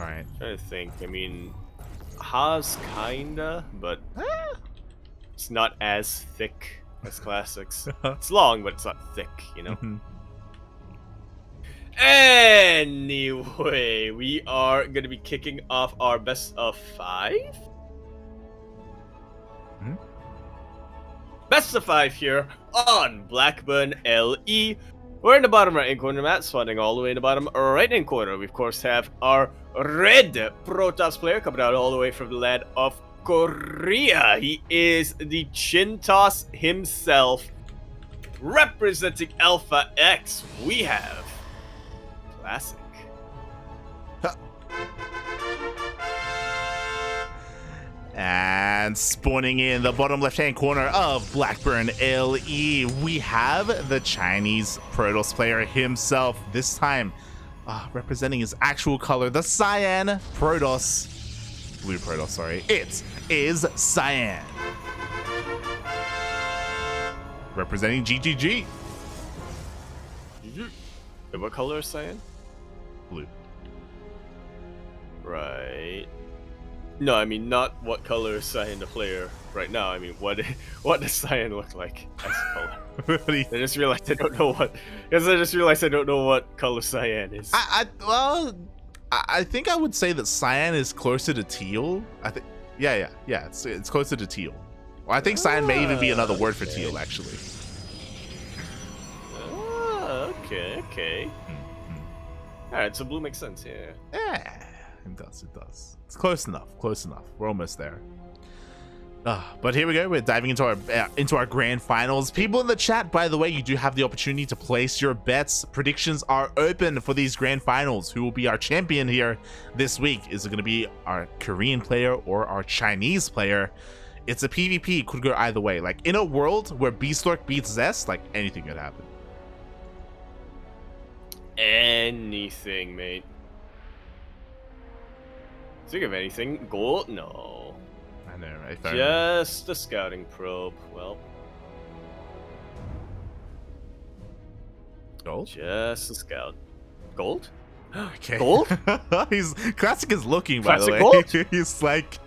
All right. Trying to think. I mean, Haas kinda, but it's not as thick as classics. It's long, but it's not thick, you know? Anyway, we are going to be kicking off our best of 5? Best of 5 here on Blackburn LE. We're in the bottom right-hand corner, Matt, spawning all the way in the bottom right-hand corner. We, of course, have our red Protoss player coming out all the way from the land of Korea. He is the Chin Toss himself. Representing Alpha X, we have Classic. And spawning in the bottom left-hand corner of Blackburn LE, we have the Chinese Protoss player himself. This time, representing his actual color, the Cyan Protoss. Blue Protoss, sorry. It is Cyan. Representing GGG. And what color is Cyan? Blue. Right. No, I mean not what color is Cyan the player right now. I mean what does Cyan look like as a color? I just realized I don't know what. Because I just realized I don't know what color Cyan is. Well, I think I would say that Cyan is closer to teal. I think. Yeah. It's closer to teal. Well, I think Cyan may even be another word for teal, actually. Okay. Alright, so blue makes sense, yeah. Yeah, it does. It's close enough. We're almost there. But here we go. We're diving into our grand finals. People in the chat, by the way, you do have the opportunity to place your bets. Predictions are open for these grand finals. Who will be our champion here this week? Is it going to be our Korean player or our Chinese player? It's a PvP. Could go either way. Like, in a world where Beastlork beats Zest, like, anything could happen. Anything, mate. Think of anything. Gold? No. I know, right? Just a scouting probe. Well. Gold? Just a scout. Gold? Okay. Gold? Classic is looking, by Classic the way. gold? He's like...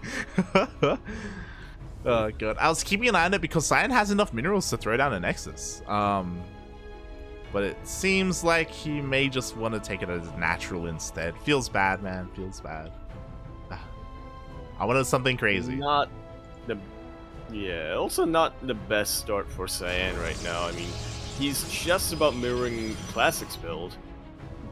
Oh, God. I was keeping an eye on it because Cyan has enough minerals to throw down a Nexus. But it seems like he may just want to take it as natural instead. Feels bad, man. Feels bad. I wanted something crazy. Also not the best start for Cyan right now. I mean, he's just about mirroring Classic's build,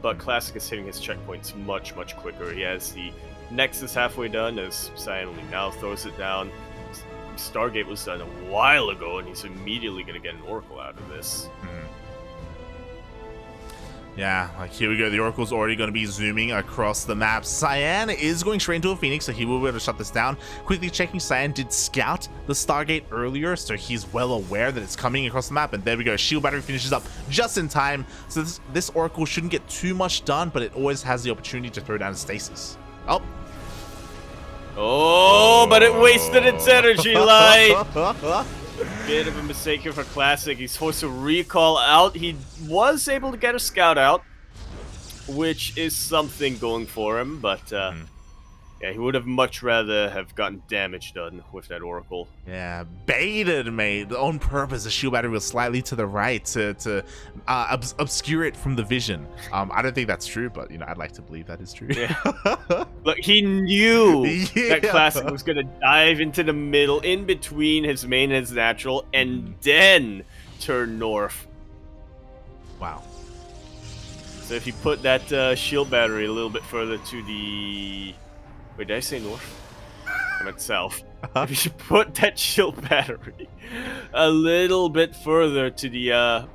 but Classic is hitting his checkpoints much quicker. He has the Nexus halfway done as Cyan only now throws it down. Stargate was done a while ago, and he's immediately going to get an Oracle out of this. Yeah, like here we go. The Oracle's already going to be zooming across the map. Cyan is going straight into a Phoenix, so he will be able to shut this down. Quickly checking, Cyan did scout the Stargate earlier, so he's well aware that it's coming across the map. And there we go. Shield battery finishes up just in time. So this Oracle shouldn't get too much done, but it always has the opportunity to throw down a stasis. Oh, but it wasted its energy light. Bit of a mistake here for Classic. He's forced to recall out. He was able to get a scout out, which is something going for him, but yeah, he would have much rather have gotten damage done with that Oracle. Yeah, baited, mate. On purpose, the shield battery was slightly to the right to obscure it from the vision. I don't think that's true, but, you know, I'd like to believe that is true. Yeah. Look, he knew that Classic was going to dive into the middle, in between his main and his natural, and then turn north. Wow. So if you put that shield battery a little bit further to the... Wait, did I say north? I meant south. If you should put that shield battery a little bit further to the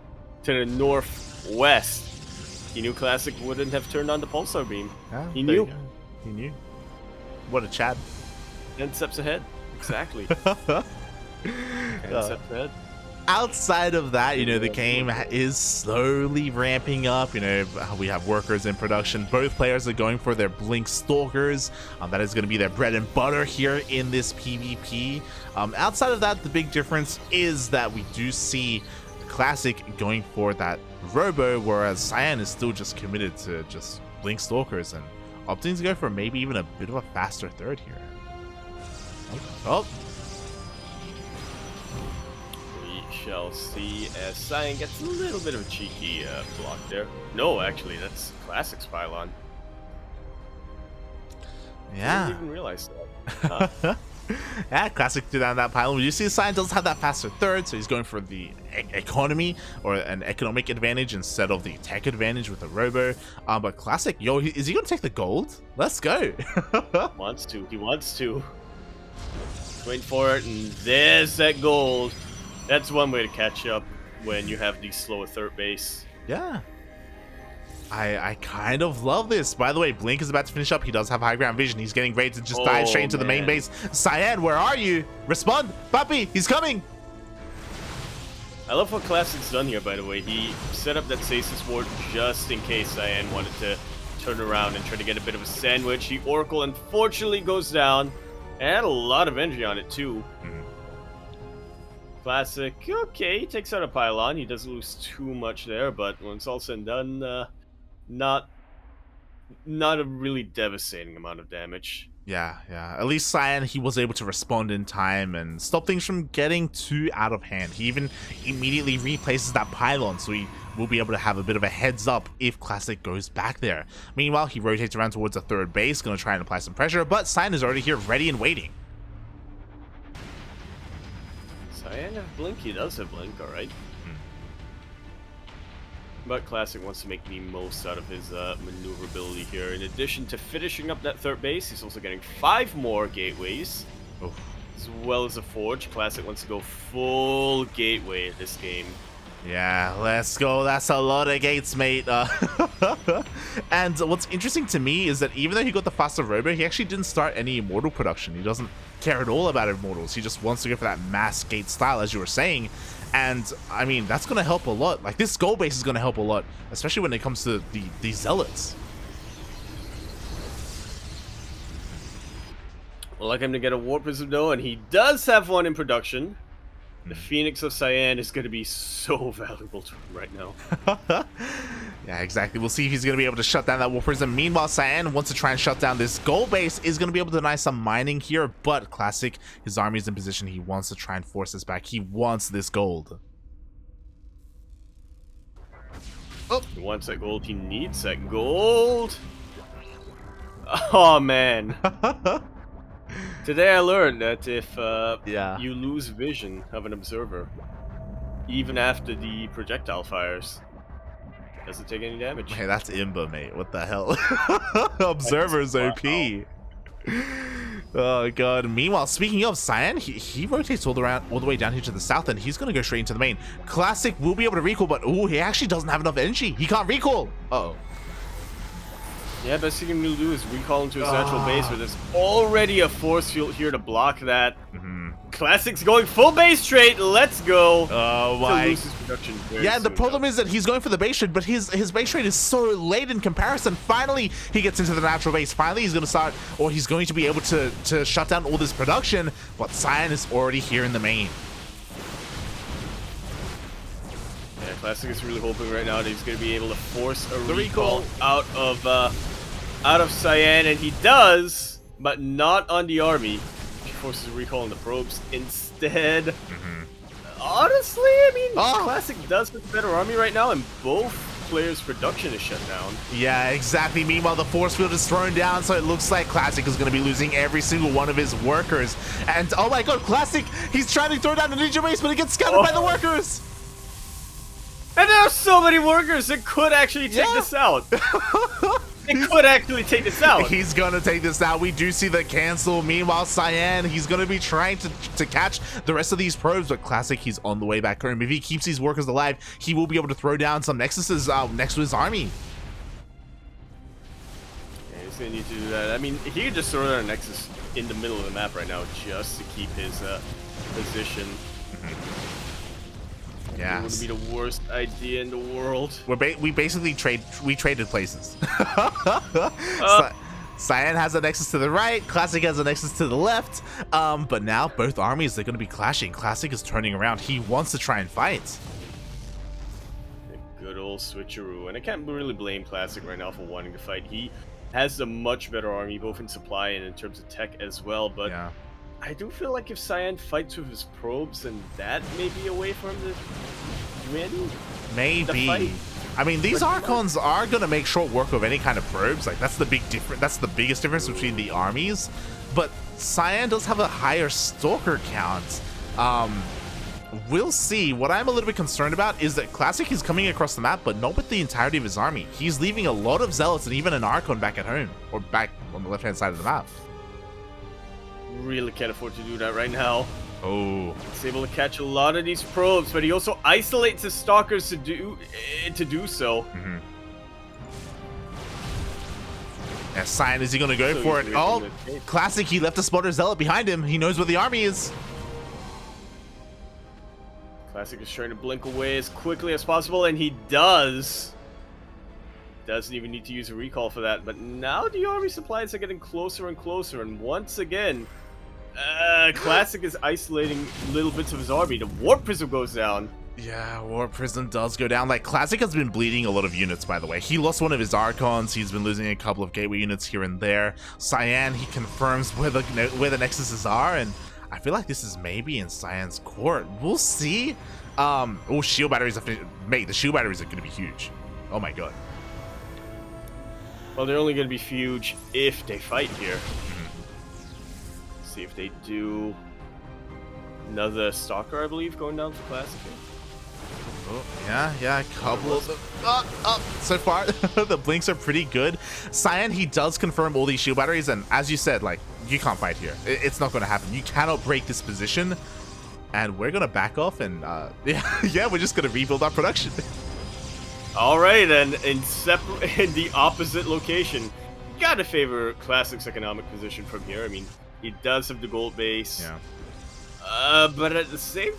northwest, he knew Classic wouldn't have turned on the pulsar beam. Yeah, he knew. He knew. What a Chad. 10 steps ahead. Exactly. 10 steps ahead. Outside of that, you know, the game is slowly ramping up. You know, we have workers in production. Both players are going for their Blink Stalkers. That is going to be their bread and butter here in this PvP. Outside of that, the big difference is that we do see Classic going for that Robo, whereas Cyan is still just committed to just Blink Stalkers and opting to go for maybe even a bit of a faster third here. Oh. We shall see as Cyan gets a little bit of a cheeky block there. No, actually, that's Classic's pylon. Yeah. I didn't even realize that. Huh. Yeah, Classic threw down that pylon. You see, Cyan doesn't have that faster third, so he's going for the economy or an economic advantage instead of the tech advantage with the Robo. But Classic, yo, is he gonna take the gold? Let's go. Wants to. He wants to. Waiting for it, and there's that gold. That's one way to catch up when you have the slower third base. Yeah. I kind of love this. By the way, Blink is about to finish up. He does have high ground vision. He's getting ready to just dive straight into the main base. Cyan, where are you? Respond. Papi, he's coming. I love what Classic's done here, by the way. He set up that stasis ward just in case Cyan wanted to turn around and try to get a bit of a sandwich. The Oracle unfortunately goes down. And a lot of energy on it, too. Classic, okay, he takes out a pylon. He doesn't lose too much there, but when it's all said and done, not a really devastating amount of damage. Yeah. At least Cyan, he was able to respond in time and stop things from getting too out of hand. He even immediately replaces that pylon, so he will be able to have a bit of a heads up if Classic goes back there. Meanwhile, he rotates around towards the third base, going to try and apply some pressure, but Cyan is already here, ready and waiting. Cyan have Blink? He does have Blink, alright. But Classic wants to make the most out of his maneuverability here. In addition to finishing up that third base, he's also getting 5 more gateways. Oof. As well as a forge. Classic wants to go full gateway this game. Yeah, let's go. That's a lot of gates, mate. And what's interesting to me is that even though he got the faster Robo, he actually didn't start any Immortal production. He doesn't care at all about Immortals. He just wants to go for that mass gate style, as you were saying. And, I mean, that's going to help a lot. Like, this goal base is going to help a lot, especially when it comes to the Zealots. Well, like him to get a Warp Prism, though, and he does have one in production. The Phoenix of Cyan is going to be so valuable to him right now. Yeah, exactly. We'll see if he's going to be able to shut down that Warp Prism. Meanwhile, Cyan wants to try and shut down this gold base, is going to be able to deny some mining here, but Classic, his army is in position. He wants to try and force this back. He wants this gold. Oh, he wants that gold. He needs that gold. Oh, man. Today I learned that if you lose vision of an observer, even after the projectile fires, it doesn't take any damage. Hey, that's Imba, mate. What the hell? Observer's OP. Oh god. Meanwhile, speaking of Cyan, he rotates all the way down here to the south, and he's gonna go straight into the main. Classic will be able to recall, but oh, he actually doesn't have enough energy. He can't recall. Uh-oh. Yeah, best thing he can do is recall into his natural base, where there's already a force field here to block that. Classic's going full base trade. Let's go. Oh my. Yeah, the problem is that he's going for the base trade, but his base trade is so late in comparison. Finally, he gets into the natural base. Finally, he's going to start, or he's going to be able to shut down all this production, but Cyan is already here in the main. Yeah, Classic is really hoping right now that he's going to be able to force a recall out of Cyan, and he does, but not on the army. He forces a recall on the probes instead. Honestly, I mean, Classic does have a better army right now, and both players' production is shut down. Yeah, exactly. Meanwhile, the force field is thrown down, so it looks like Classic is going to be losing every single one of his workers. And oh my god, Classic, he's trying to throw down the ninja base, but it gets scattered by the workers. And there are so many workers that could actually take this out. It could actually take this out. He's gonna take this out. We do see the cancel. Meanwhile, Cyan, he's gonna be trying to catch the rest of these probes, but Classic, he's on the way back home. If he keeps these workers alive, he will be able to throw down some nexuses next to his army. Yeah, he's gonna need to do that. I mean, he could just throw down a nexus in the middle of the map right now just to keep his position. Yeah, it would be the worst idea in the world. We basically traded places. Cyan has a nexus to the right, Classic has a nexus to the left, but now both armies, they're going to be clashing. Classic is turning around. He wants to try and fight. A good old switcheroo, and I can't really blame Classic right now for wanting to fight. He has a much better army, both in supply and in terms of tech as well. But Yeah. I do feel like if Cyan fights with his probes, and that may be a way for him to win the Maybe. fight. I mean, these Archons are gonna make short work of any kind of probes. Like that's the big difference. That's the biggest difference between the armies. But Cyan does have a higher Stalker count. We'll see. What I'm a little bit concerned about is that Classic is coming across the map, but not with the entirety of his army. He's leaving a lot of Zealots and even an Archon back at home, or back on the left-hand side of the map. Really can't afford to do that right now. Oh. He's able to catch a lot of these probes, but he also isolates his Stalkers to do so. Yeah, Cyan, is he gonna go for it? Oh, Classic, he left a spotter Zealot behind him. He knows where the army is. Classic is trying to blink away as quickly as possible, and he does. Doesn't even need to use a recall for that, but now the army supplies are getting closer and closer, and once again, Classic is isolating little bits of his army. The Warp Prism goes down. Yeah, Warp Prism does go down. Like, Classic has been bleeding a lot of units, by the way. He lost one of his Archons. He's been losing a couple of Gateway units here and there. Cyan, he confirms where the Nexuses are, and I feel like this is maybe in Cyan's court. We'll see. Oh, shield batteries. Mate, the shield batteries are going to be huge. Oh my god. Well, they're only going to be huge if they fight here. See if they do. Another Stalker, I believe, going down for Classic. Oh, yeah, a couple of them. So far, the blinks are pretty good. Cyan, he does confirm all these shield batteries, and as you said, like, you can't fight here. It's not going to happen. You cannot break this position, and we're going to back off, and yeah, we're just going to rebuild our production. All right, and in the opposite location, gotta favor Classic's economic position from here. I mean, he does have the gold base. Yeah. But at the same,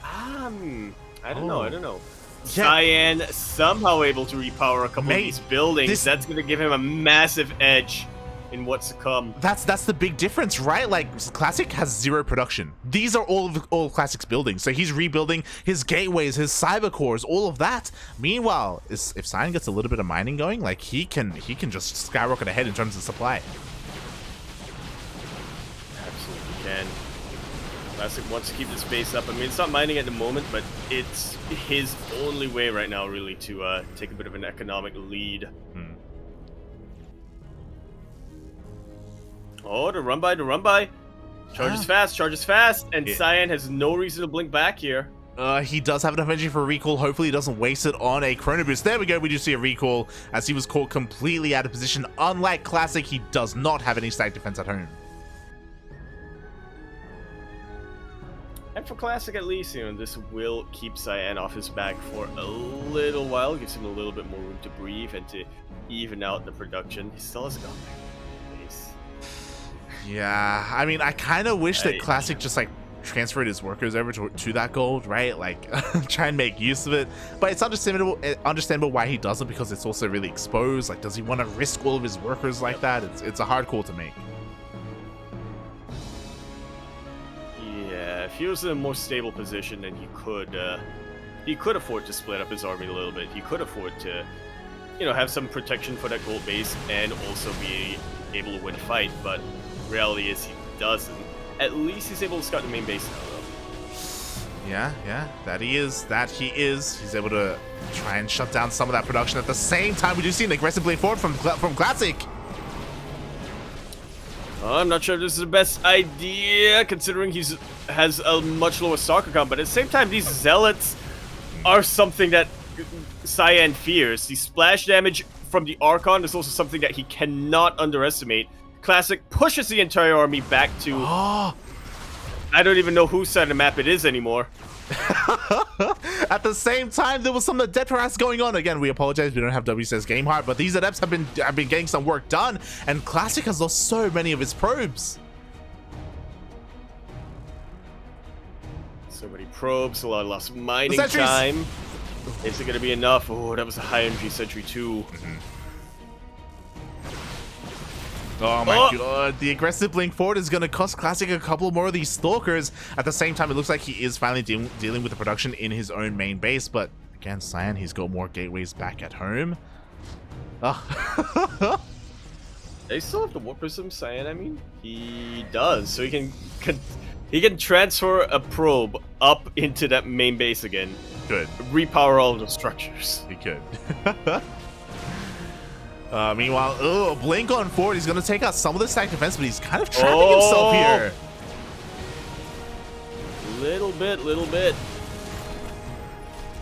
I don't know. Yeah. Cyan somehow able to repower a couple of these buildings. That's gonna give him a massive edge in what's to come. That's the big difference, right? Like, Classic has 0 production. These are all of Classic's buildings, so he's rebuilding his gateways, his cyber cores, all of that. Meanwhile, if Cyan gets a little bit of mining going, like, he can just skyrocket ahead in terms of supply. Absolutely can. Classic wants to keep the space up. I mean, it's not mining at the moment, but it's his only way right now, really, to take a bit of an economic lead. Oh, the run by. Charges fast, and Cyan has no reason to blink back here. He does have enough energy for a recall. Hopefully he doesn't waste it on a Chrono Boost. There we go, we do see a recall, as he was caught completely out of position. Unlike Classic, he does not have any static defense at home. And for Classic, at least, you know, this will keep Cyan off his back for a little while, gives him a little bit more room to breathe and to even out the production. He still has got base. Yeah, I mean, I kind of wish that Classic just, like, transferred his workers over to that gold, right? Like, try and make use of it. But it's understandable why he doesn't, because it's also really exposed. Like, does he want to risk all of his workers like that? It's a hard call to make. Yeah, if he was in a more stable position, then he could afford to split up his army a little bit. He could afford to, you know, have some protection for that gold base and also be able to win a fight. But reality is he doesn't. At least he's able to scout the main base now, though. Yeah, that he is. He's able to try and shut down some of that production. At the same time, we do see an aggressive blade forward from Classic. I'm not sure if this is the best idea, considering he has a much lower stalker count, but at the same time, these Zealots are something that Cyan fears. The splash damage from the Archon is also something that he cannot underestimate. Classic pushes the entire army back to... I don't even know whose side of the map it is anymore. At the same time, there was some of the death harass going on. Again, we apologize, we don't have WCS game hard, but these adepts have been getting some work done, and Classic has lost so many of his probes. So many probes, a lot of lost mining time. Is it going to be enough? Oh, that was a high energy sentry too. Oh my god, the aggressive blink forward is going to cost Classic a couple more of these stalkers. At the same time, it looks like he is finally dealing with the production in his own main base, but again, Cyan, he's got more gateways back at home. They still have the Warp Prism, Cyan, I mean? He does, so he can transfer a probe up into that main base again. Good. Repower all the structures. He could. Meanwhile, Blink on forward. He's going to take out some of the stack defense, but he's kind of trapping himself here. Little bit.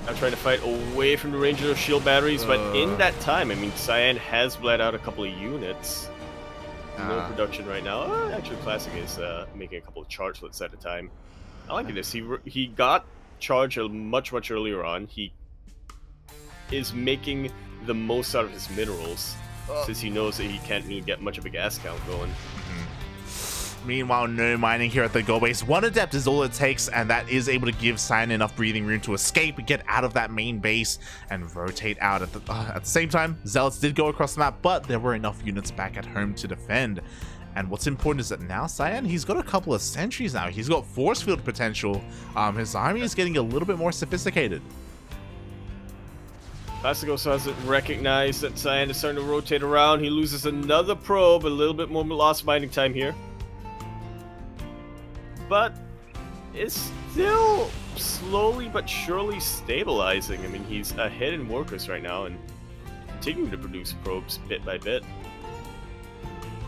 I'm trying to fight away from the range of those shield batteries, but in that time, I mean, Cyan has bled out a couple of units. No production right now. Actually, Classic is making a couple of chargelets at a time. I like this. He got charge much earlier on. He is making the most out of his minerals, since he knows that he can't really get much of a gas count going. Meanwhile, no mining here at the goal base. One adept is all it takes, and that is able to give Cyan enough breathing room to escape, get out of that main base, and rotate out. At the same time, Zealots did go across the map, but there were enough units back at home to defend. And what's important is that now Cyan, he's got a couple of sentries now. He's got force field potential. His army is getting a little bit more sophisticated. Classic also hasn't recognized that Cyan is starting to rotate around. He loses another probe, a little bit more lost mining time here. But it's still slowly but surely stabilizing. I mean, he's ahead in workers right now and continuing to produce probes bit by bit.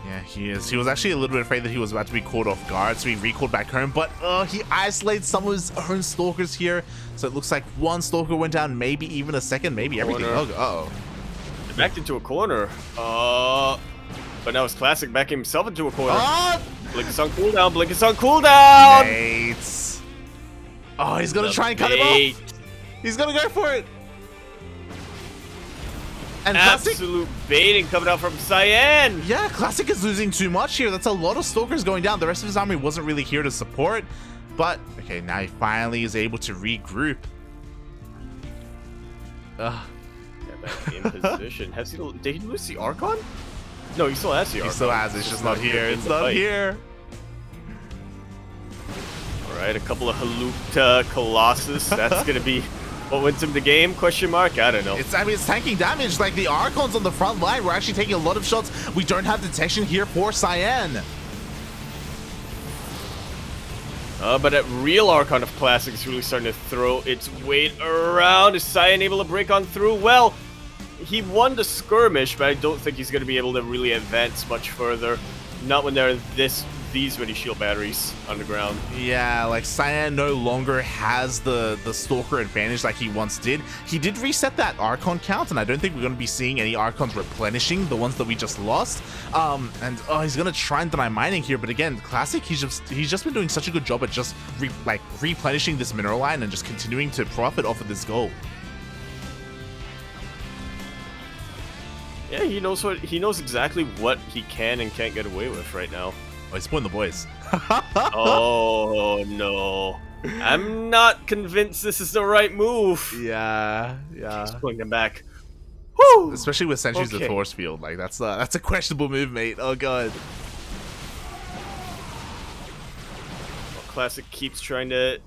Yeah, he is. He was actually a little bit afraid that he was about to be caught off guard, so he recalled back home, but he isolates some of his own stalkers here. So it looks like one stalker went down, maybe even a second, maybe everything. Uh-oh. Backed into a corner. But now it's Classic backing himself into a corner. Blink is on cooldown. Blink is on cooldown. Bates. Oh, he's gonna try and cut him off. He's gonna go for it. And absolute baiting coming out from Cyan. Yeah, Classic is losing too much here. That's a lot of stalkers going down. The rest of his army wasn't really here to support. But okay, now he finally is able to regroup. Yeah, back in position. Did he lose the Archon? No, he still has the Archon. He still has it. It's just not here. It's not here. Alright, a couple of Halukta Colossus. That's going to be what wins him the game? Question mark? I don't know. I mean, it's tanking damage. Like, the Archons on the front line, we're actually taking a lot of shots. We don't have detection here for Cyan. But that real Archon of Classic is really starting to throw its weight around. Is Cyan able to break on through? Well, he won the skirmish, but I don't think he's going to be able to really advance much further. Not when there are these many shield batteries on the ground. Yeah, like Cyan no longer has the Stalker advantage like he once did. He did reset that Archon count, and I don't think we're going to be seeing any Archons replenishing the ones that we just lost. He's going to try and deny mining here, but again, Classic, he's just been doing such a good job at just replenishing this mineral line and just continuing to profit off of this gold. Yeah, he knows exactly what he can and can't get away with right now. Oh, he's pulling the boys. Oh no. I'm not convinced this is the right move. Yeah. He's pulling them back. Woo! Especially with sentries of force field. Like that's a questionable move, mate. Oh god. Well, Classic keeps trying to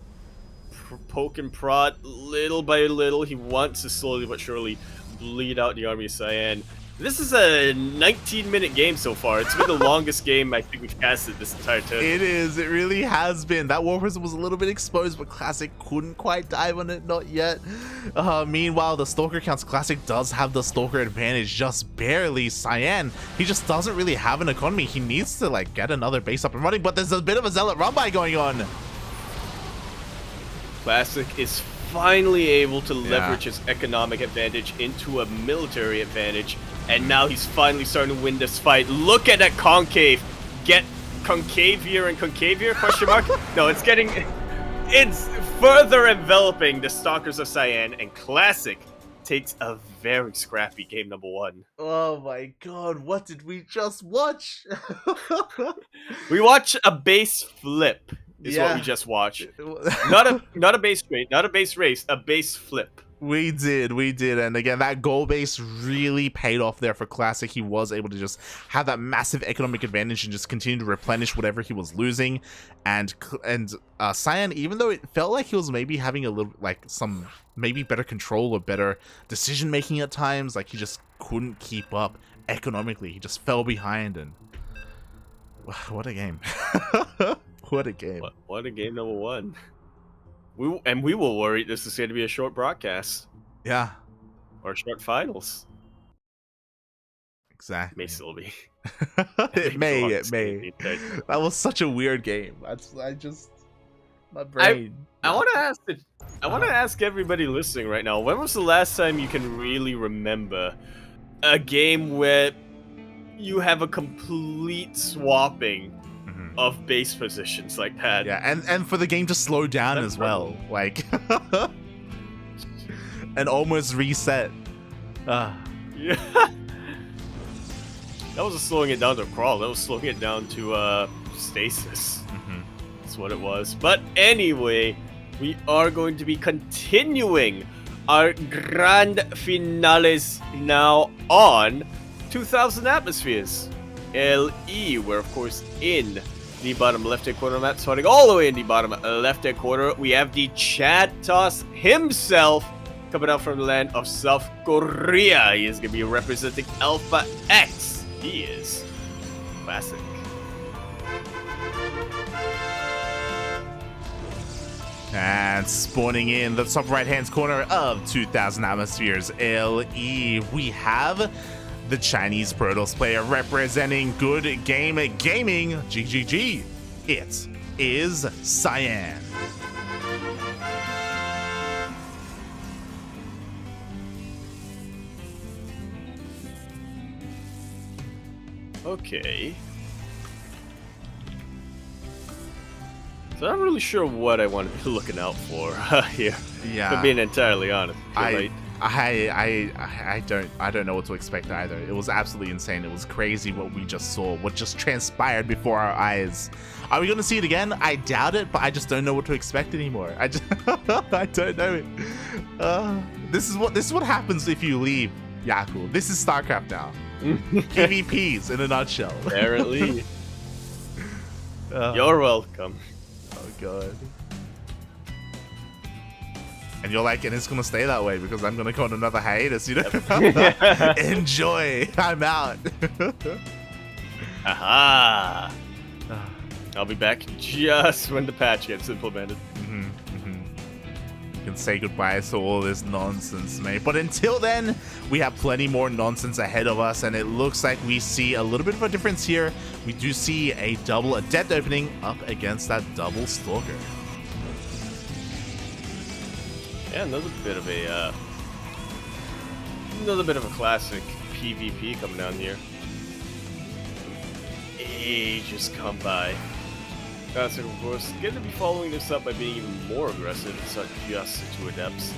poke and prod little by little. He wants to slowly but surely bleed out the army of Cyan. This is a 19-minute game so far. It's been the longest game I think we've casted this entire tournament. It is. It really has been. That War Prism was a little bit exposed, but Classic couldn't quite dive on it. Not yet. Meanwhile, the Stalker counts. Classic does have the Stalker advantage, just barely. Cyan, he just doesn't really have an economy. He needs to get another base up and running, but there's a bit of a Zealot run-by going on. Classic is finally able to leverage his economic advantage into a military advantage, and now he's finally starting to win this fight. Look at that concave. Get concavier and concavier, question mark? No, it's further enveloping the Stalkers of Cyan, and Classic takes a very scrappy game number one. Oh my god, what did we just watch? We watch a base flip. Is what we just watched. Not a base race, a base flip. We did, and again, that goal base really paid off there for Classic. He was able to just have that massive economic advantage and just continue to replenish whatever he was losing. And Cyan, even though it felt like he was maybe having a little, maybe better control or better decision making at times, he just couldn't keep up. economically. He just fell behind, and what a game. What a game. What a game number one. We were worried this is going to be a short broadcast. Yeah. Or short finals. Exactly. May still be. It may. That was such a weird game. My brain. I want to ask everybody listening right now. When was the last time you can really remember a game where you have a complete swapping of base positions like that? Yeah, and for the game to slow down as well, like, and almost reset. Yeah. That wasn't slowing it down to crawl. That was slowing it down to stasis. That's what it was. But anyway, we are going to be continuing our grand finales now on 2000 Atmospheres. LE, where of course in the bottom left-hand corner of the map, starting all the way in the bottom left-hand corner, we have the Chad Toss himself coming out from the land of South Korea. He is going to be representing Alpha X. He is classic. And spawning in the top right-hand corner of 2000 Atmospheres LE, we have the Chinese Protoss player representing Good Game Gaming, GGG. It is Cyan. Okay. So I'm not really sure what I want to be looking out for here. Yeah. To being entirely honest. I don't know what to expect either. It was absolutely insane. It was crazy what we just saw, what just transpired before our eyes. Are we gonna see it again? I doubt it, but I just don't know what to expect anymore. I don't know. This is what happens if you leave Yaku. This is StarCraft now. PvPs in a nutshell. Apparently. You're welcome. Oh god. And you're like, and it's gonna stay that way because I'm gonna go on another hiatus, you know? Enjoy. I'm out. Aha. I'll be back just when the patch gets implemented. You can say goodbye to all this nonsense, mate. But until then, we have plenty more nonsense ahead of us, and it looks like we see a little bit of a difference here. We do see a double Adept opening up against that double Stalker. Yeah, another bit of a classic PvP coming down here. Ages come by. Classic, of course, going to be following this up by being even more aggressive. It's not just two Adepts,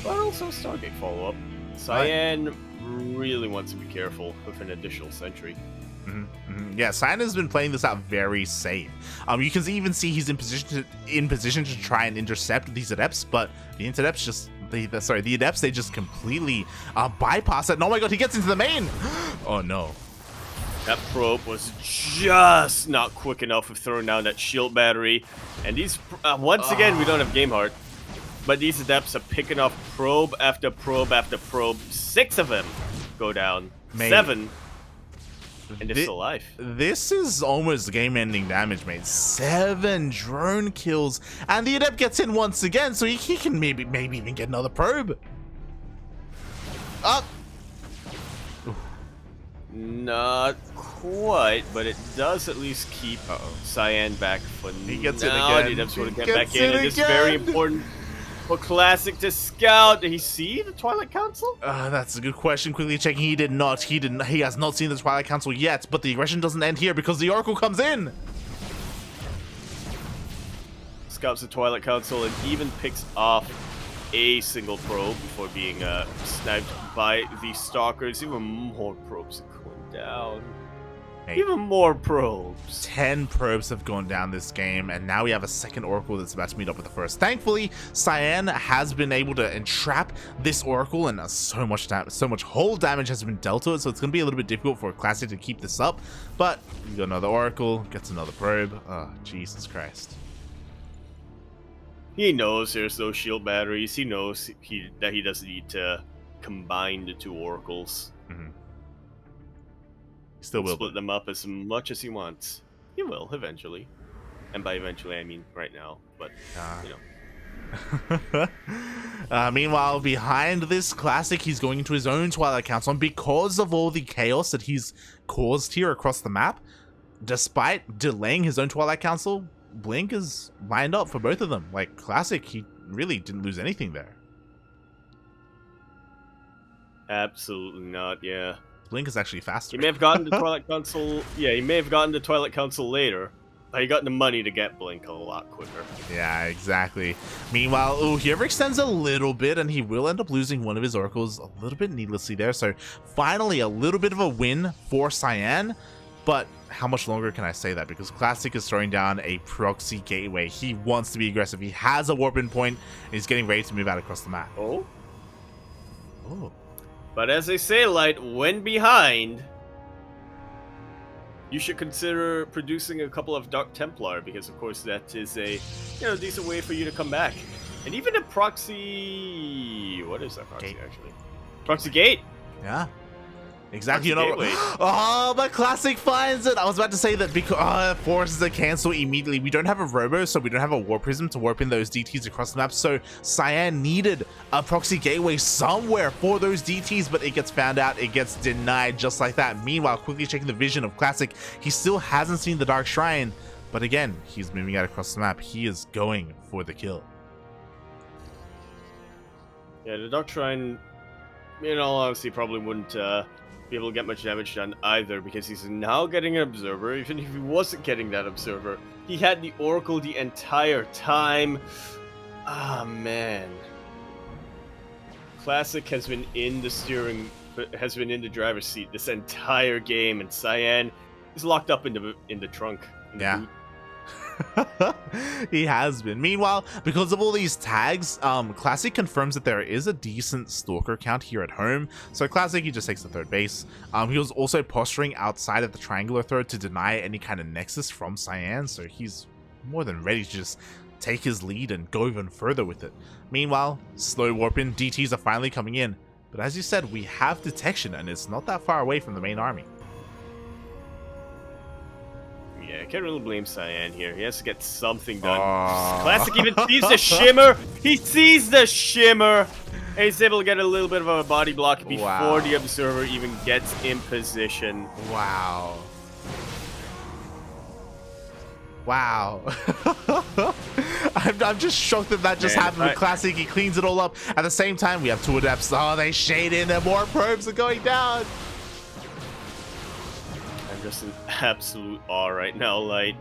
but also Stargate follow-up. Cyan really wants to be careful with an additional sentry. Yeah, Cyan has been playing this out very safe. You can even see he's in position to try and intercept these Adepts, but the Adepts just the Adepts, they just completely bypass it. And oh my god, he gets into the main. Oh no. That probe was just not quick enough of throwing down that shield battery. And these, once again, we don't have game heart. But these Adepts are picking off probe after probe after probe. 6 of them go down. Mate, 7. And they're still alive. This is almost game-ending damage, mate. 7 drone kills. And the Adept gets in once again, so he can maybe even get another probe. Up. Not quite, but it does at least keep Cyan back for now. He gets it again. The Adepts want to get back in. It is very important for Classic to scout. Did he see the Twilight Council? That's a good question. Quickly checking. He did not. He has not seen the Twilight Council yet, but the aggression doesn't end here because the Oracle comes in. Scouts the Twilight Council and even picks off a single probe before being sniped by the Stalkers. Even more probes are going down. Hey, even more probes. 10 probes have gone down this game, and now we have a second Oracle that's about to meet up with the first. Thankfully, Cyan has been able to entrap this Oracle, and so much whole damage has been dealt to it, so it's going to be a little bit difficult for Classic to keep this up. But we got another Oracle, gets another probe. Oh, Jesus Christ. He knows there's no shield batteries. He knows that he doesn't need to combine the two Oracles. Still will split them up as much as he wants. He will eventually, and by eventually I mean right now. But you know. Meanwhile, behind this Classic, he's going into his own Twilight Council, and because of all the chaos that he's caused here across the map, despite delaying his own Twilight Council, Blink is lined up for both of them. Like, Classic, he really didn't lose anything there. Absolutely not, yeah. Blink is actually faster. He may have gotten the Twilight Council, yeah, he may have gotten the Twilight Council later, but he got the money to get Blink a lot quicker. Yeah, exactly. Meanwhile, ooh, he overextends a little bit, and he will end up losing one of his oracles a little bit needlessly there. So finally, a little bit of a win for Cyan. But how much longer can I say that? Because Classic is throwing down a proxy gateway. He wants to be aggressive. He has a warp in point, and he's getting ready to move out across the map. Oh? Oh. But as they say, Light, when behind, you should consider producing a couple of Dark Templar, because of course that is a decent way for you to come back. And even a proxy... What is that proxy, actually? Proxy Gate? Yeah. Exactly, Proxy oh, but Classic finds it. I was about to say that because forces a cancel immediately. We don't have a Robo, so we don't have a Warp Prism to warp in those DTs across the map. So Cyan needed a proxy gateway somewhere for those DTs, but it gets found out. It gets denied just like that. Meanwhile, quickly checking the vision of Classic, he still hasn't seen the Dark Shrine, but again, he's moving out across the map. He is going for the kill. Yeah, the Dark Shrine, in all honesty, probably wouldn't be able to get much damage done either, because he's now getting an Observer. Even if he wasn't getting that Observer, he had the Oracle the entire time. Ah, man. Classic has been in the driver's seat this entire game, and Cyan is locked up in the trunk. Yeah. He has been. Meanwhile, because of all these tags, Classic confirms that there is a decent Stalker count here at home. So Classic, he just takes the third base. He was also posturing outside of the triangular third to deny any kind of nexus from Cyan, so he's more than ready to just take his lead and go even further with it. Meanwhile, slow warping, DTs are finally coming in. But as you said, we have detection, and it's not that far away from the main army. Yeah, I can't really blame Cyan here. He has to get something done. Classic even sees the shimmer. He sees the shimmer. And he's able to get a little bit of a body block before the Observer even gets in position. Wow. Wow. I'm just shocked that just happened with Classic. He cleans it all up. At the same time, we have two Adepts. Oh, they shade in. There more probes are going down. I'm just in absolute awe right now. Like,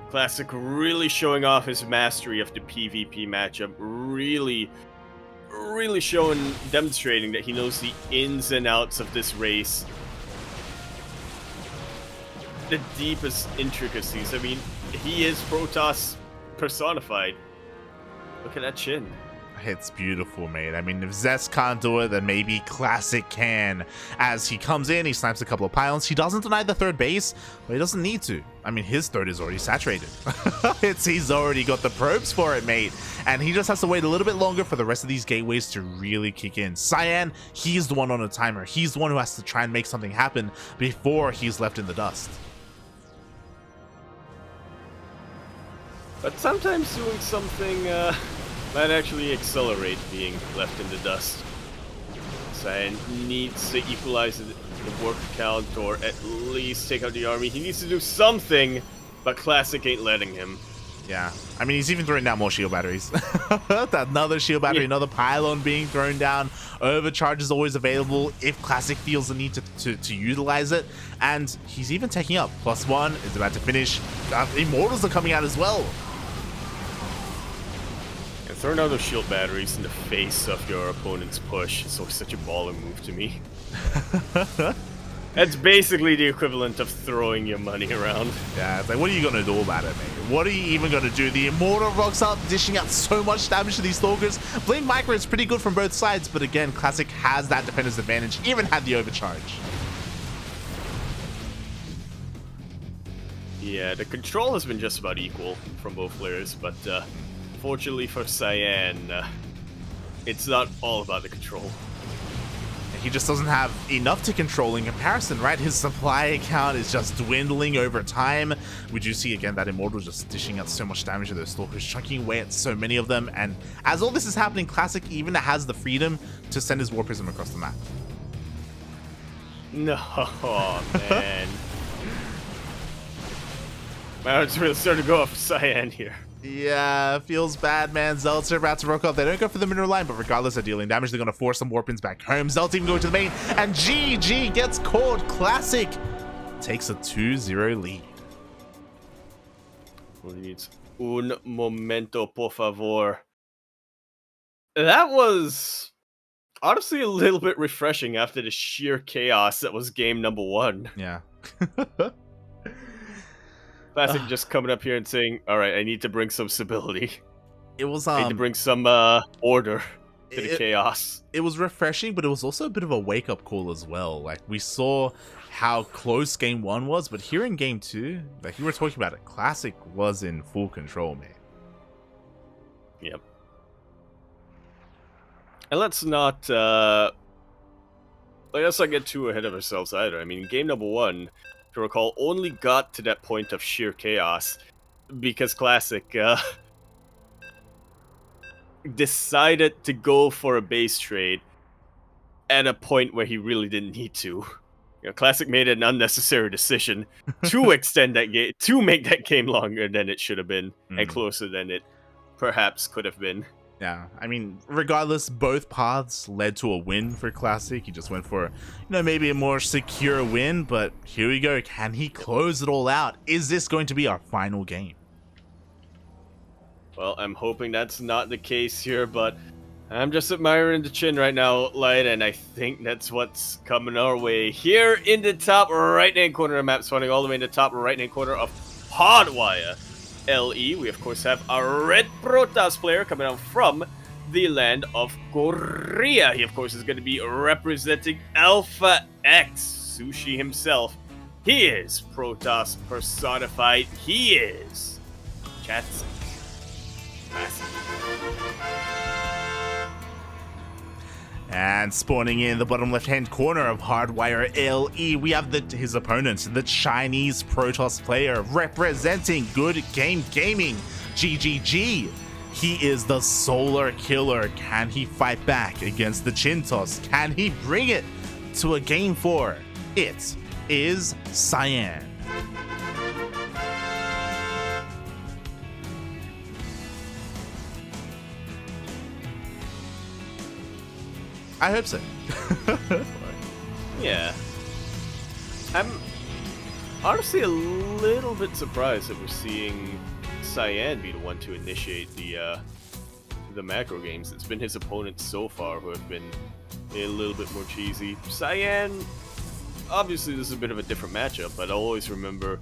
Classic really showing off his mastery of the PvP matchup. Really demonstrating that he knows the ins and outs of this race. The deepest intricacies. I mean, he is Protoss personified. Look at that chin. It's beautiful, mate. I mean, if Zest can't do it, then maybe Classic can. As he comes in, he snipes a couple of pylons. He doesn't deny the third base, but he doesn't need to. I mean, his third is already saturated. He's already got the probes for it, mate. And he just has to wait a little bit longer for the rest of these gateways to really kick in. Cyan, he's the one on a timer. He's the one who has to try and make something happen before he's left in the dust. But sometimes doing something might actually accelerate being left in the dust. Cyan needs to equalize the work count, or at least take out the army. He needs to do something, but Classic ain't letting him. Yeah, I mean, he's even throwing down more shield batteries. Another shield battery, another pylon being thrown down. Overcharge is always available if Classic feels the need to utilize it. And he's even taking up. +1 is about to finish. Immortals are coming out as well. And throwing out those shield batteries in the face of your opponent's push is always such a baller move to me. That's basically the equivalent of throwing your money around. Yeah, it's like, what are you going to do about it, mate? What are you even going to do? The Immortal rocks up, dishing out so much damage to these Stalkers. Blink Micro is pretty good from both sides, but again, Classic has that defender's advantage, even had the overcharge. Yeah, the control has been just about equal from both players, but fortunately for Cyan, it's not all about the control. he just doesn't have enough to control in comparison, right? His supply account is just dwindling over time. We do see again that Immortal just dishing out so much damage to those Stalkers, chunking away at so many of them, and as all this is happening, Classic even has the freedom to send his War Prism across the map. No, man. My heart's really starting to go off for Cyan here. Yeah, feels bad, man. Zelts are about to rock up. They don't go for the mineral line, but regardless of dealing damage, they're going to force some Warpins back home. Zelts even going to the main, and GG gets caught. Classic takes a 2-0 lead. Needs un momento, por favor. That was honestly a little bit refreshing after the sheer chaos that was game number 1. Yeah. Classic just coming up here and saying, all right, I need to bring some stability. It was I need to bring some order to the chaos. It was refreshing, but it was also a bit of a wake-up call as well. Like, we saw how close game 1 was, but here in game 2, like you were talking about it, Classic was in full control, man. Yep. And let's not get too ahead of ourselves either. I mean, game number 1, to recall, only got to that point of sheer chaos because Classic decided to go for a base trade at a point where he really didn't need to. You know, Classic made an unnecessary decision to extend that game, to make that game longer than it should have been and closer than it perhaps could have been. Yeah, I mean, regardless, both paths led to a win for Classic. He just went for, maybe a more secure win, but here we go. Can he close it all out? Is this going to be our final game? Well, I'm hoping that's not the case here, but I'm just admiring the chin right now, Light, and I think that's what's coming our way. Here in the top right-hand corner of the map, spawning all the way in the top right-hand corner of Hardwire LE, we of course have a red Protoss player coming out from the land of Korea. He of course is going to be representing Alpha X, Sushi himself. He is Protoss personified. He is Chats. And spawning in the bottom left-hand corner of Hardwire LE, we have his opponent, the Chinese Protoss player representing Good Game Gaming, GGG. He is the Solar Killer. Can he fight back against the Chintos? Can he bring it to a game 4? It is Cyan. I hope so. Yeah. I'm honestly a little bit surprised that we're seeing Cyan be the one to initiate the macro games. It's been his opponents so far who have been a little bit more cheesy. Cyan, obviously this is a bit of a different matchup, but I always remember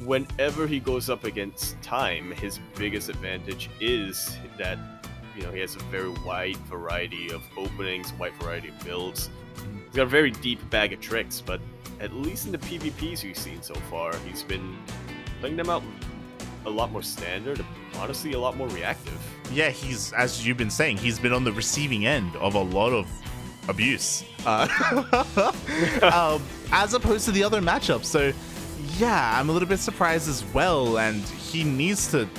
whenever he goes up against Time, his biggest advantage is that he has a very wide variety of openings, wide variety of builds. He's got a very deep bag of tricks, but at least in the PvPs we've seen so far, he's been playing them out a lot more standard, honestly a lot more reactive. Yeah, he's, as you've been saying, he's been on the receiving end of a lot of abuse. As opposed to the other matchups. So yeah, I'm a little bit surprised as well, and he needs to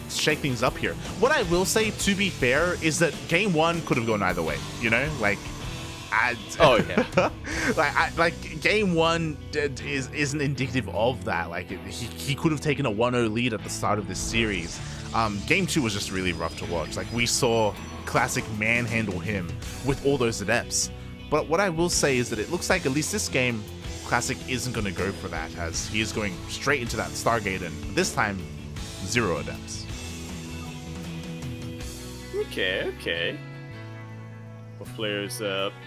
shake things up here. What I will say, to be fair, is that game 1 could have gone either way. Oh yeah. Game 1 isn't indicative of that. He could have taken a 1-0 lead at the start of this series. Game 2 was just really rough to watch. We saw Classic manhandle him with all those adepts. But what I will say is that it looks like at least this game, Classic isn't going to go for that, as he is going straight into that Stargate, and this time 0 adepts. Okay. Both players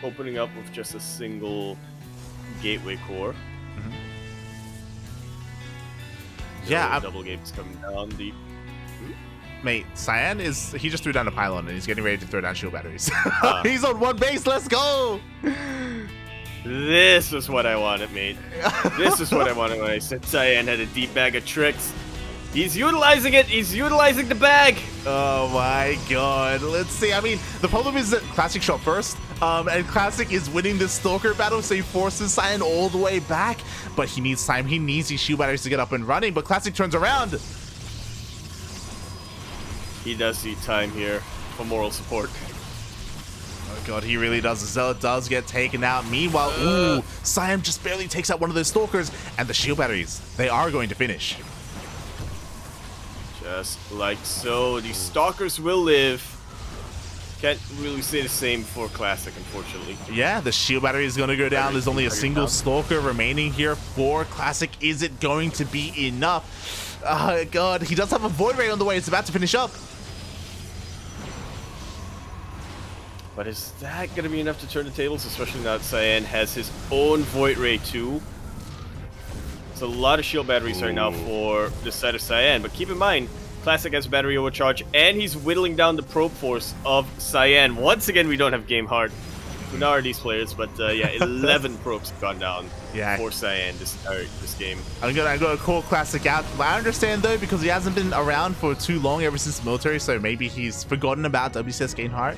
opening up with just a single gateway core. Mm-hmm. Yeah, double gates coming down deep. Mate, Cyan he just threw down a pylon and he's getting ready to throw down shield batteries. He's on 1 base, let's go! This is what I wanted, mate. This is what I wanted when I said Cyan had a deep bag of tricks. He's utilizing it. He's utilizing the bag. Oh my god. Let's see. I mean, the problem is that Classic shot first. And Classic is winning this Stalker battle, so he forces Cyan all the way back. But he needs time. He needs these shield batteries to get up and running. But Classic turns around. He does need time here for moral support. Oh god, he really does. The Zealot does get taken out. Meanwhile, ooh, Cyan just barely takes out one of those Stalkers. And the shield batteries, they are going to finish. Just like so. These Stalkers will live. Can't really say the same for Classic, unfortunately. Yeah, the shield battery is going to go down. There's only a single Stalker remaining here for Classic. Is it going to be enough? God, he does have a Void Ray on the way. It's about to finish up. But is that going to be enough to turn the tables, especially now that Cyan has his own Void Ray too? It's a lot of shield batteries right now for the side of Cyan, but keep in mind, Classic has battery overcharge, and he's whittling down the probe force of Cyan. Once again, we don't have game hard. We are these players, but yeah, 11 probes have gone down for Cyan this game. I'm gonna call Classic out. I understand though, because he hasn't been around for too long ever since the military, so maybe he's forgotten about WCS Game Heart.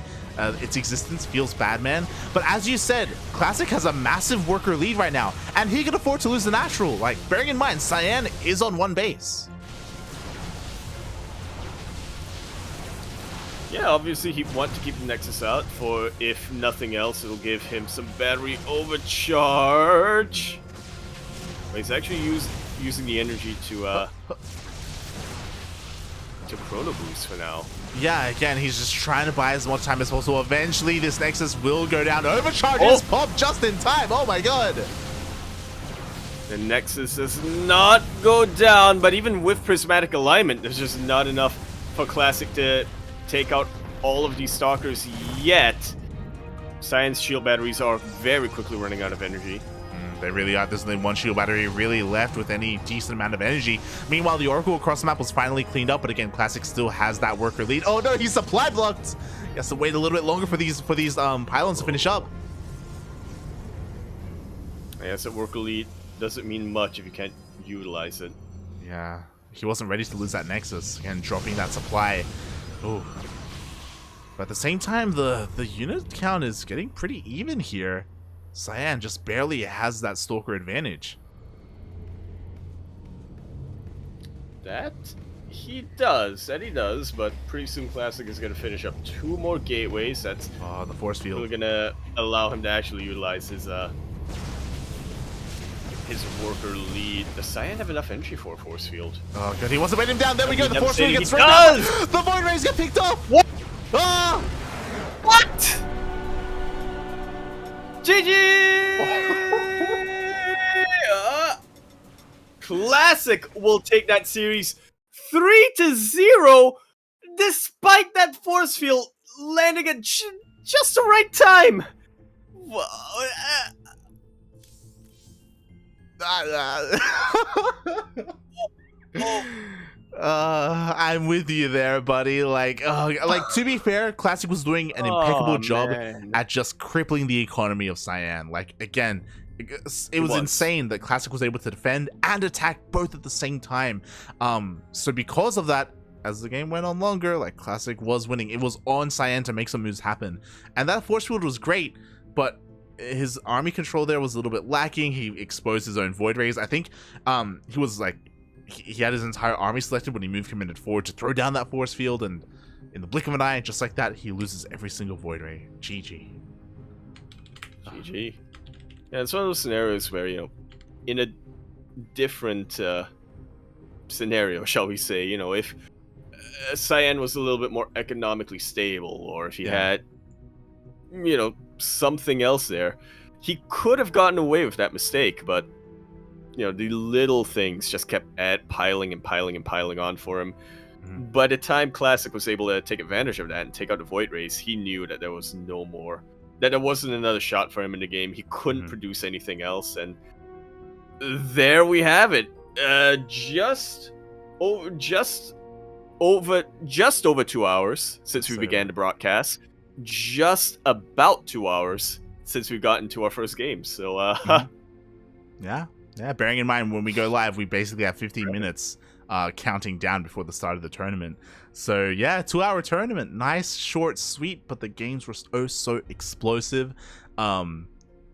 Its existence feels bad, man. But as you said, Classic has a massive worker lead right now, and he can afford to lose the natural. Like, bearing in mind, Cyan is on one base. Yeah, obviously he wants to keep the Nexus out for, if nothing else, it'll give him some battery overcharge. But he's actually using the energy to Chrono Boost for now. Yeah, again, he's just trying to buy as much time as possible. Eventually, this Nexus will go down. Overcharges pop just in time. Oh my god. The Nexus does not go down, but even with Prismatic Alignment, there's just not enough for Classic to take out all of these Stalkers yet. Cyan's shield batteries are very quickly running out of energy. They really are. There's only one shield battery really left with any decent amount of energy. Meanwhile, the Oracle across the map was finally cleaned up, but again, Classic still has that worker lead. Oh no, he's supply blocked. He has to wait a little bit longer for these pylons to finish up. I guess that worker lead doesn't mean much if you can't utilize it. Yeah, he wasn't ready to lose that Nexus. Again, dropping that supply. Oh. But at the same time, the unit count is getting pretty even here. Cyan just barely has that Stalker advantage. That he does, but pretty soon Classic is going to finish up 2 more gateways. That's the force field. We're going to allow him to actually utilize his worker lead. Does Cyan have enough energy for a force field? Oh god, he wants to wait him down. There we go. The force field gets straight down. The Void Rays get picked up. What? Ah! What? GG! Classic will take that series 3-0, despite that force field landing at just the right time. I'm with you there, buddy. Like to be fair, Classic was doing an impeccable job at just crippling the economy of Cyan. Like, again, it was insane that Classic was able to defend and attack both at the same time. So because of that, as the game went on longer, like, Classic was winning. It was on Cyan to make some moves happen, and that force field was great, but his army control there was a little bit lacking. He exposed his own Void Rays. I think he was like, he had his entire army selected when he moved commanded forward to throw down that force field, and in the blink of an eye, just like that, he loses every single Void Ray. GG. GG. Yeah, it's one of those scenarios where, you know, in a different scenario, shall we say, you know, if Cyan was a little bit more economically stable, or if he had, you know, something else there, he could have gotten away with that mistake, but you know, the little things just kept piling on for him. By the time Classic was able to take advantage of that and take out the Void Rays, he knew that there was no more, that there wasn't another shot for him in the game. He couldn't produce anything else, and there we have it. Just over 2 hours since we began the broadcast. Just about 2 hours since we've gotten to our first game. So, yeah. Bearing in mind, when we go live, we basically have 15 minutes counting down before the start of the tournament. So yeah, 2-hour tournament, nice, short, sweet, but the games were so explosive.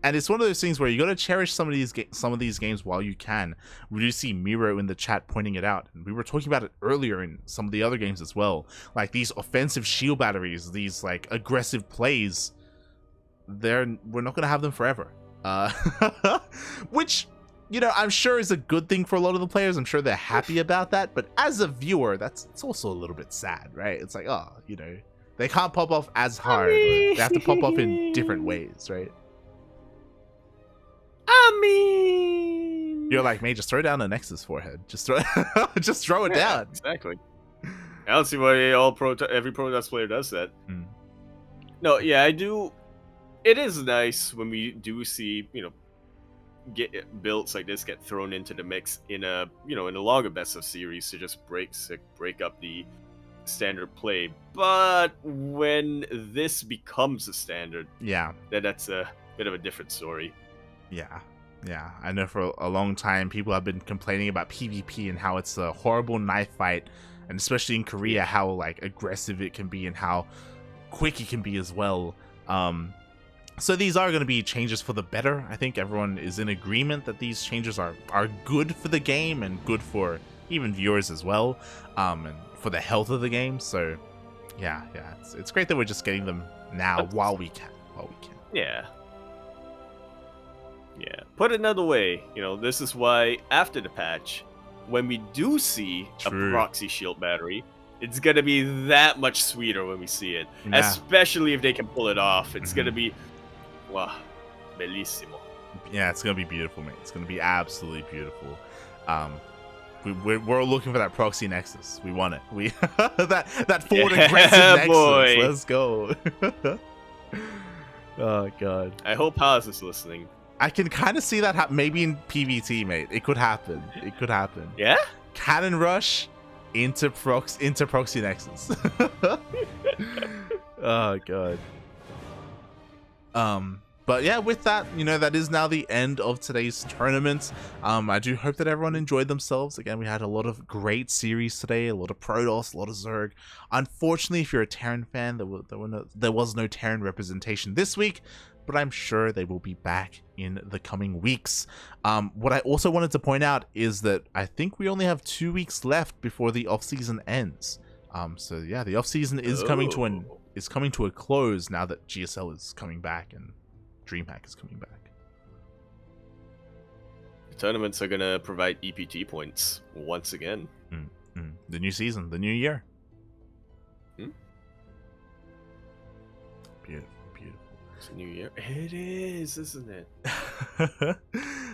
And it's one of those things where you got to cherish some of these games while you can. We do see Miro in the chat pointing it out, and we were talking about it earlier in some of the other games as well. Like these offensive shield batteries, these like aggressive plays. We're not gonna have them forever. Which, you know, I'm sure is a good thing for a lot of the players. I'm sure they're happy about that. But as a viewer, it's also a little bit sad, right? It's like, oh, you know, they can't pop off as hard. Or they have to pop off in different ways, right? I mean, You're like, mate, just throw down a Nexus forehead. Just throw it down. Exactly. I don't see why every Protoss player does that. No, yeah, I do. It is nice when we do see, you know, builds like this get thrown into the mix in a longer best of series to just break up the standard play. But when this becomes a standard, that's a bit of a different story. Yeah, I know for a long time people have been complaining about PvP and how it's a horrible knife fight, and especially in Korea, how like aggressive it can be and how quick it can be as well. So these are going to be changes for the better. I think everyone is in agreement that these changes are good for the game and good for even viewers as well, and for the health of the game. So yeah, it's great that we're just getting them now while we can. Yeah. Put it another way, you know, this is why after the patch, when we do see a proxy shield battery, it's gonna be that much sweeter when we see it. Especially if they can pull it off. It's gonna be, wow, bellissimo. Yeah, it's gonna be beautiful, mate. It's gonna be absolutely beautiful. We're looking for that proxy Nexus. We want it. that forward aggressive Nexus. Boy. Let's go. Oh god. I hope Haas is listening. I can kind of see that maybe in PvT, mate. It could happen. Yeah? Cannon rush into proxy Nexus. Oh god. But yeah, with that, you know, that is now the end of today's tournament. I do hope that everyone enjoyed themselves. Again, we had a lot of great series today, a lot of Protoss, a lot of Zerg. Unfortunately, if you're a Terran fan, there was no Terran representation this week, but I'm sure they will be back in the coming weeks. What I also wanted to point out is that I think we only have 2 weeks left before the off-season ends. So yeah, the off-season is coming to a close now that GSL is coming back and DreamHack is coming back. The tournaments are gonna provide EPT points once again. The new season, the new year. Beautiful. It's a new year. It is, isn't it?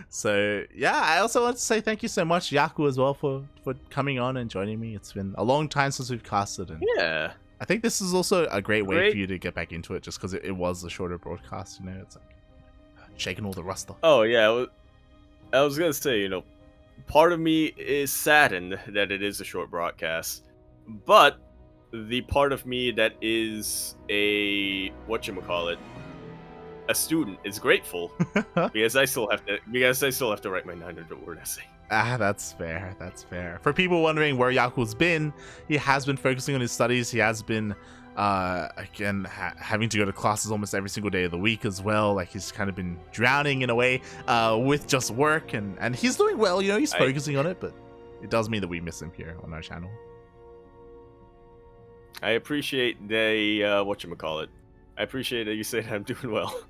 So yeah, I also want to say thank you so much, Yaku, as well, for coming on and joining me. It's been a long time since we've casted, and yeah, I think this is also a great way for you to get back into it, just because it was a shorter broadcast. You know, it's like shaking all the rust off. Oh yeah, I was gonna say, you know, part of me is saddened that it is a short broadcast, but the part of me that is a a student is grateful because I still have to write my 900-word essay. That's fair. For people wondering where Yaku's been, he has been focusing on his studies. He has been again having to go to classes almost every single day of the week as well. Like, he's kind of been drowning in a way with just work, and he's doing well. You know, he's focusing on it, but it does mean that we miss him here on our channel. I appreciate the I appreciate that you say that I'm doing well.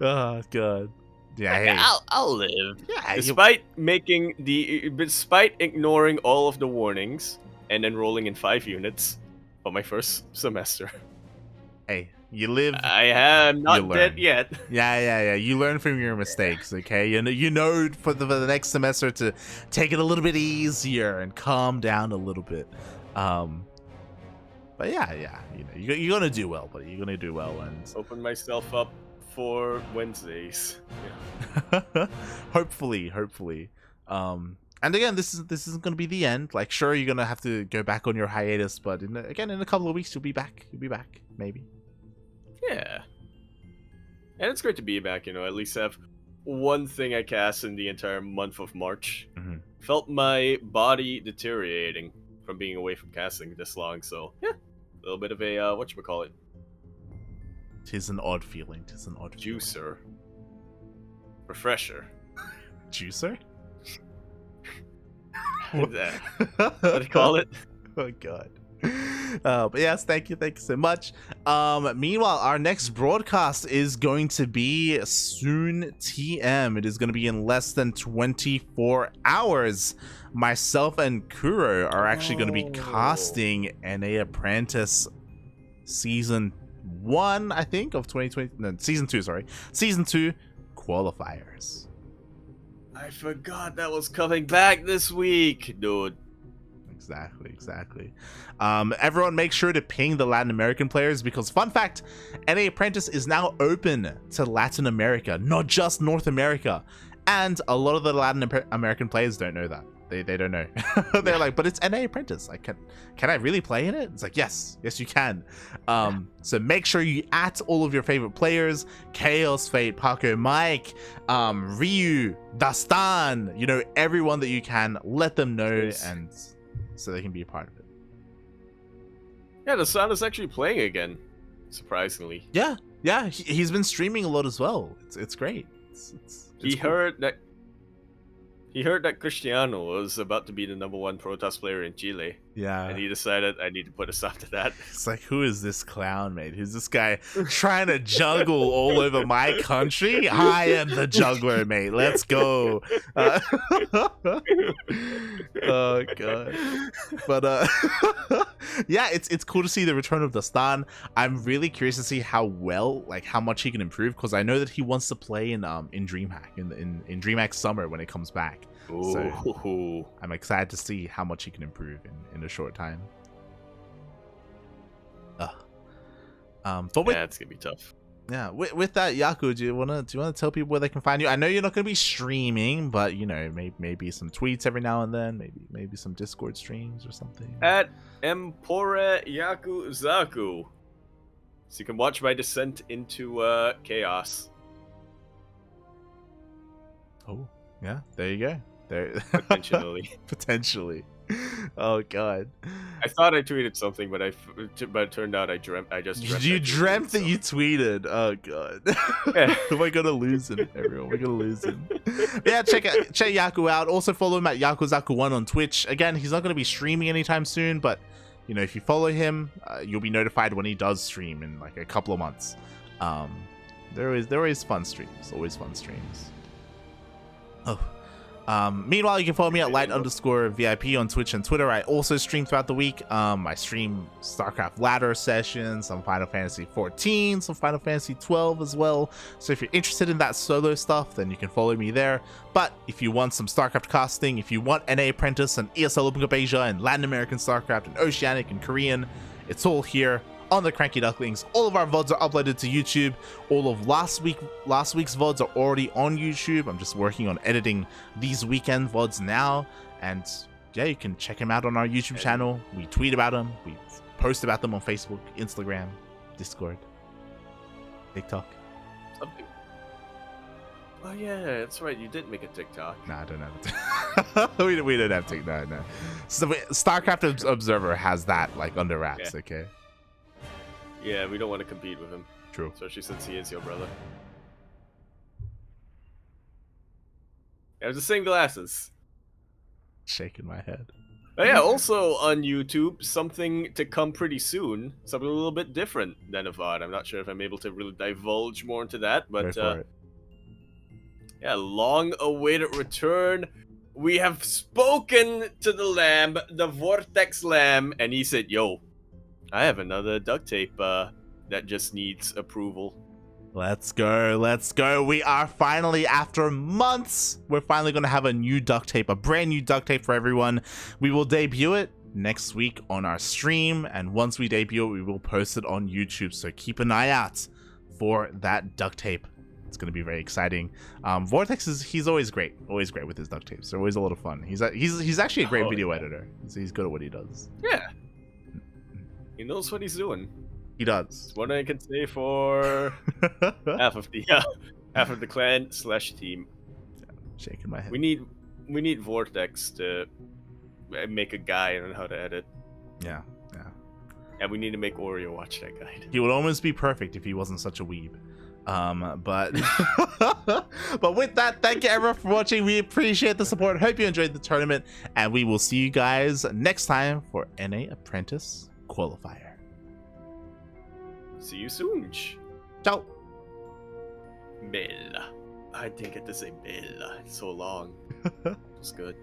Oh god. Yeah, hey. I'll live. Yeah, despite ignoring all of the warnings and enrolling in 5 units of my first semester. Hey, you live. I am not dead yet. Yeah. You learn from your mistakes, okay? You know for the next semester to take it a little bit easier and calm down a little bit. But yeah, you know, you're gonna do well, buddy. You're gonna do well, and open myself up for Wednesdays. Yeah. hopefully. And again, this isn't gonna be the end. Like, sure, you're gonna have to go back on your hiatus, but in a couple of weeks you'll be back. Maybe. Yeah. And it's great to be back. You know, at least have one thing I cast in the entire month of March. Mhm. Felt my body deteriorating from being away from casting this long. So yeah, a little bit of a whatchamacallit, Tis an odd feeling. Tis an odd feeling. juicer, refresher. Juicer? What do you call it? Oh god. But yes, thank you so much. Meanwhile, our next broadcast is going to be soon TM. It is going to be in less than 24 hours. Myself and Kuro are actually going to be casting NA Apprentice season 1, I think, of 2020. No, season 2, sorry. Season 2 qualifiers. I forgot that was coming back this week, dude. Exactly. Everyone make sure to ping the Latin American players because, fun fact, NA Apprentice is now open to Latin America, not just North America. And a lot of the Latin American players don't know that. They don't know. They're like, but it's NA Apprentice. Like, can I really play in it? It's like, yes you can. So make sure you at all of your favorite players: Chaos, Fate, Paco, Mike, Ryu, Dastan, you know, everyone that you can. Let them know, and so they can be a part of it. Yeah, the sun is actually playing again, surprisingly. Yeah, he's been streaming a lot as well. It's great. He heard that Cristiano was about to be the #1 Protoss player in Chile. Yeah. And he decided I need to put a stop to that. It's like, who is this clown, mate? Who's this guy trying to juggle all over my country? I am the juggler, mate. Let's go. Oh god. But yeah, it's cool to see the return of Dastan. I'm really curious to see how much he can improve, because I know that he wants to play in DreamHack in DreamHack Summer when it comes back. Ooh. So I'm excited to see how much he can improve in a short time. But it's gonna be tough. Yeah, with that, Yaku, do you wanna tell people where they can find you? I know you're not gonna be streaming, but you know, maybe some tweets every now and then, maybe some Discord streams or something. At Empore Yakuzaku, so you can watch my descent into chaos. Oh, yeah, there you go. There, potentially. Oh god. I thought I tweeted something, but it turned out I just dreamt. You dreamt that you tweeted. Oh god. Yeah. We're gonna lose him, everyone. We're gonna lose him. Yeah, check Yaku out. Also follow him at Yakuzaku1 on Twitch. Again, he's not gonna be streaming anytime soon, but you know, if you follow him, you'll be notified when he does stream in like a couple of months. There is fun streams. Always fun streams. Oh. Meanwhile, you can follow me at light_VIP on Twitch and Twitter. I also stream throughout the week. I stream StarCraft ladder sessions, some Final Fantasy 14, some Final Fantasy 12 as well. So if you're interested in that solo stuff, then you can follow me there. But if you want some StarCraft casting, if you want NA Apprentice and ESL Open Cup Asia and Latin American StarCraft and Oceanic and Korean, it's all here on the CranKy Ducklings. All of our VODs are uploaded to YouTube. All of last week's VODs are already on YouTube. I'm just working on editing these weekend VODs now. And yeah, you can check them out on our YouTube channel. We tweet about them. We post about them on Facebook, Instagram, Discord, TikTok. Something. Oh yeah, that's right. You did make a TikTok. Nah, I don't have it. we don't have TikTok, no. So StarCraft Observer has that like under wraps, yeah. Okay? Yeah, we don't want to compete with him. True. Especially since he is your brother. They have the same glasses. Shaking my head. Oh yeah, also on YouTube, something to come pretty soon. Something a little bit different than a VOD. I'm not sure if I'm able to really divulge more into that, but yeah, long-awaited return. We have spoken to the lamb, the Vortex Lamb, and he said, yo, I have another duct tape that just needs approval. Let's go. We are finally, after months, we're finally going to have a new duct tape, a brand new duct tape for everyone. We will debut it next week on our stream, and once we debut it, we will post it on YouTube, so keep an eye out for that duct tape. It's going to be very exciting. Vortex he's always great with his duct tapes. They're always a lot of fun. He's actually a great video editor. He's good at what he does. Yeah. He knows what he's doing. He does. What I can say for half of Half of the clan / team. Shaking my head. We need Vortex to make a guide on how to edit. Yeah. And we need to make Oreo watch that guide. He would almost be perfect if he wasn't such a weeb. But but with that, thank you everyone for watching. We appreciate the support. Hope you enjoyed the tournament, and we will see you guys next time for NA Apprentice Qualifier. See you soon. Ciao. Bella. I didn't get to say Bella. It's so long. It's good.